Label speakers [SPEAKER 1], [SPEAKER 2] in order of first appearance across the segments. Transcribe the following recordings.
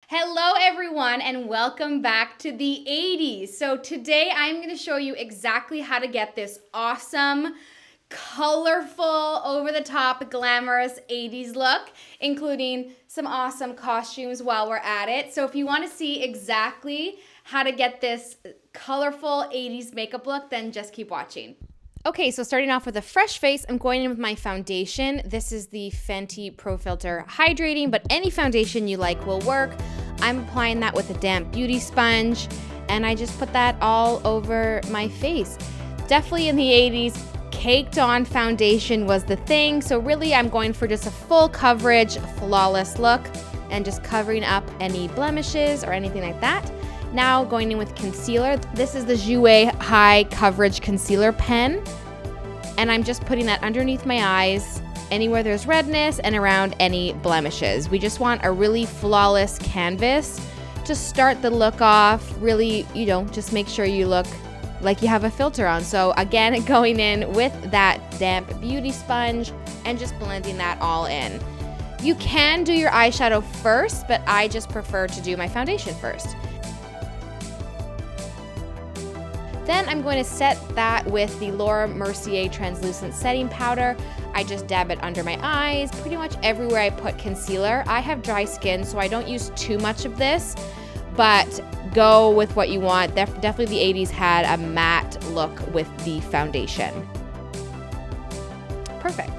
[SPEAKER 1] Hello everyone and welcome back to the 80s. So today I'm going to show you exactly how to get this awesome, colorful, over-the-top, glamorous 80s look, including some awesome costumes while we're at it. So if you want to see exactly how to get this colorful 80s makeup look, then just keep watching. Okay, so starting off with a fresh face, I'm going in with my foundation. This is the Fenty Pro Filter Hydrating, but any foundation you like will work. I'm applying that with a damp beauty sponge, and I just put that all over my face. Definitely in the 80s, caked on foundation was the thing, so really I'm going for just a full coverage, flawless look, and just covering up any blemishes or anything like that. Now going in with concealer. This is the Jouer High Coverage Concealer Pen. And I'm just putting that underneath my eyes, anywhere there's redness, and around any blemishes. We just want a really flawless canvas to start the look off. Really, just make sure you look like you have a filter on. So again, going in with that damp beauty sponge and just blending that all in. You can do your eyeshadow first, but I just prefer to do my foundation first. Then I'm going to set that with the Laura Mercier Translucent Setting Powder. I just dab it under my eyes, pretty much everywhere I put concealer. I have dry skin, so I don't use too much of this, but go with what you want. Definitely the 80s had a matte look with the foundation. Perfect.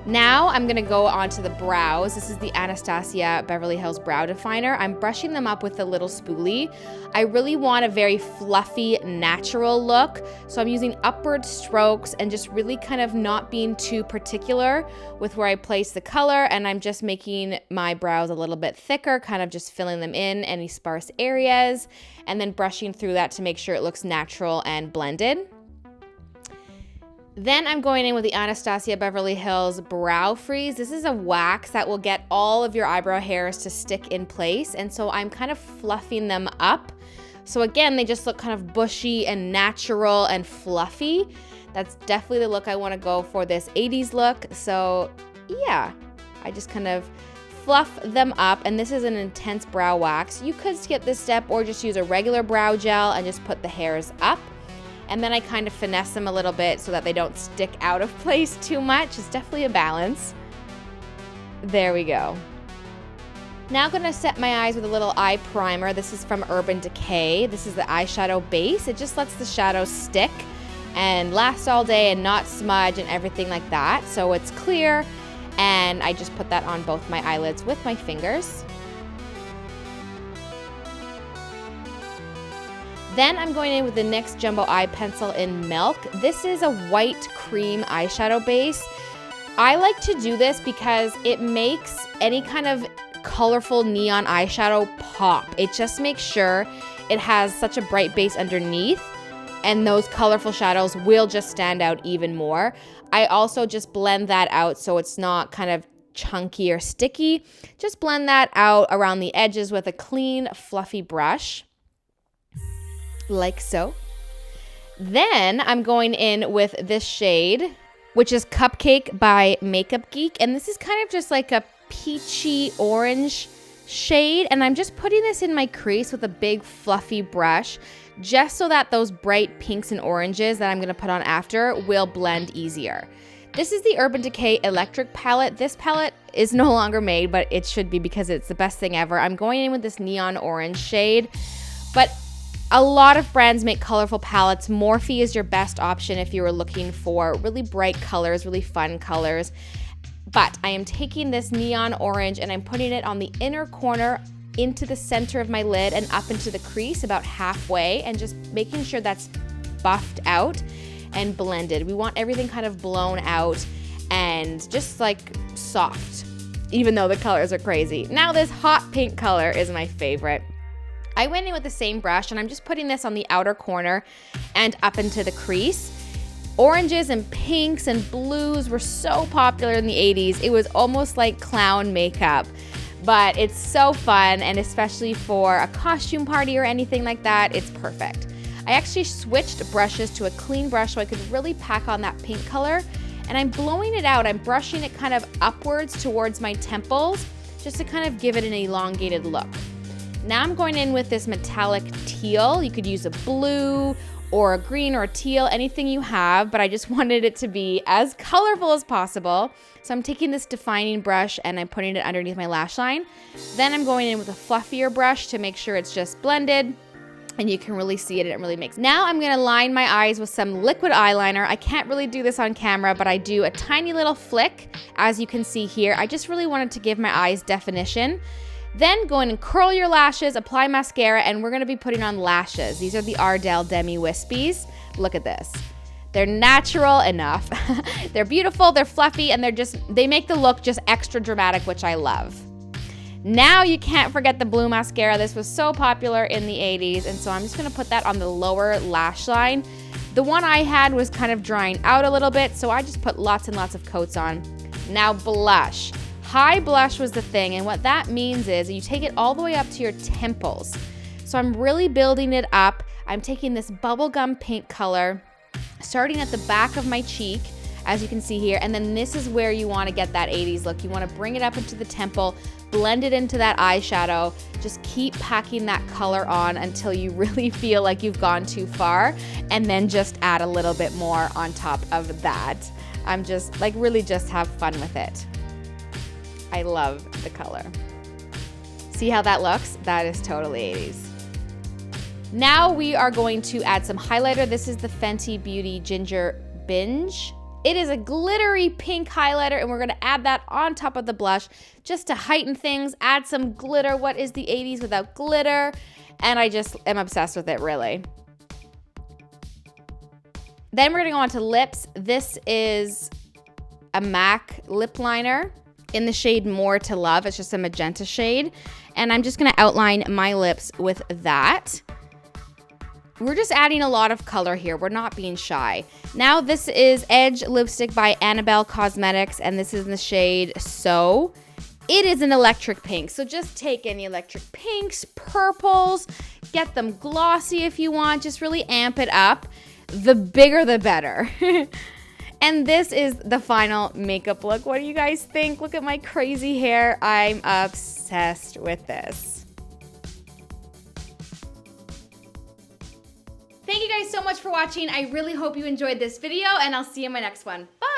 [SPEAKER 1] Now I'm gonna go on to the brows. This is the Anastasia Beverly Hills Brow Definer. I'm brushing them up with a little spoolie. I really want a very fluffy, natural look, so I'm using upward strokes and just really kind of not being too particular with where I place the color, and I'm just making my brows a little bit thicker, kind of just filling them in, any sparse areas, and then brushing through that to make sure it looks natural and blended. Then I'm going in with the Anastasia Beverly Hills Brow Freeze. This is a wax that will get all of your eyebrow hairs to stick in place, and so I'm kind of fluffing them up. So again, they just look kind of bushy and natural and fluffy. That's definitely the look I want to go for this 80s look. So yeah, I just kind of fluff them up, and this is an intense brow wax. You could skip this step or just use a regular brow gel and just put the hairs up. And then I kind of finesse them a little bit so that they don't stick out of place too much. It's definitely a balance. There we go. Now I'm going to set my eyes with a little eye primer. This is from Urban Decay. This is the eyeshadow base. It just lets the shadow stick and last all day and not smudge and everything like that. So it's clear, and I just put that on both my eyelids with my fingers. Then I'm going in with the NYX Jumbo Eye Pencil in Milk. This is a white cream eyeshadow base. I like to do this because it makes any kind of colorful neon eyeshadow pop. It just makes sure it has such a bright base underneath, and those colorful shadows will just stand out even more. I also just blend that out so it's not kind of chunky or sticky. Just blend that out around the edges with a clean, fluffy brush. Like so. Then I'm going in with this shade, which is Cupcake by Makeup Geek, and this is kind of just like a peachy orange shade, and I'm just putting this in my crease with a big fluffy brush just so that those bright pinks and oranges that I'm going to put on after will blend easier. This is the Urban Decay Electric palette. This palette is no longer made, but it should be because it's the best thing ever. I'm going in with this neon orange shade, but a lot of brands make colorful palettes. Morphe is your best option if you are looking for really bright colors, really fun colors. But I am taking this neon orange and I'm putting it on the inner corner into the center of my lid and up into the crease about halfway, and just making sure that's buffed out and blended. We want everything kind of blown out and just like soft, even though the colors are crazy. Now this hot pink color is my favorite. I went in with the same brush and I'm just putting this on the outer corner and up into the crease. Oranges and pinks and blues were so popular in the 80s. It was almost like clown makeup, but it's so fun, and especially for a costume party or anything like that, it's perfect. I actually switched brushes to a clean brush so I could really pack on that pink color, and I'm blowing it out. I'm brushing it kind of upwards towards my temples just to kind of give it an elongated look. Now I'm going in with this metallic teal. You could use a blue or a green or a teal, anything you have, but I just wanted it to be as colorful as possible. So I'm taking this defining brush and I'm putting it underneath my lash line. Then I'm going in with a fluffier brush to make sure it's just blended and you can really see it and it really makes. Now I'm gonna line my eyes with some liquid eyeliner. I can't really do this on camera, but I do a tiny little flick, as you can see here. I just really wanted to give my eyes definition. Then go in and curl your lashes, apply mascara, and we're gonna be putting on lashes. These are the Ardell Demi Wispies. Look at this. They're natural enough. They're beautiful, they're fluffy, and they make the look just extra dramatic, which I love. Now you can't forget the blue mascara. This was so popular in the 80s, and so I'm just gonna put that on the lower lash line. The one I had was kind of drying out a little bit, so I just put lots and lots of coats on. Now blush. High blush was the thing, and what that means is you take it all the way up to your temples. So I'm really building it up. I'm taking this bubblegum pink color, starting at the back of my cheek, as you can see here, and then this is where you want to get that 80s look. You want to bring it up into the temple, blend it into that eyeshadow, just keep packing that color on until you really feel like you've gone too far, and then just add a little bit more on top of that. I'm just like, really just have fun with it. I love the color. See how that looks? That is totally 80s. Now we are going to add some highlighter. This is the Fenty Beauty Ginger Binge. It is a glittery pink highlighter, and we're gonna add that on top of the blush just to heighten things, add some glitter. What is the 80s without glitter? And I just am obsessed with it, really. Then we're gonna go on to lips. This is a MAC lip liner in the shade More to Love. It's just a magenta shade. And I'm just gonna outline my lips with that. We're just adding a lot of color here. We're not being shy. Now this is Edge lipstick by Annabelle Cosmetics, and this is in the shade So. It is an electric pink, so just take any electric pinks, purples, get them glossy if you want, just really amp it up. The bigger the better. And this is the final makeup look. What do you guys think? Look at my crazy hair. I'm obsessed with this. Thank you guys so much for watching. I really hope you enjoyed this video, and I'll see you in my next one. Bye!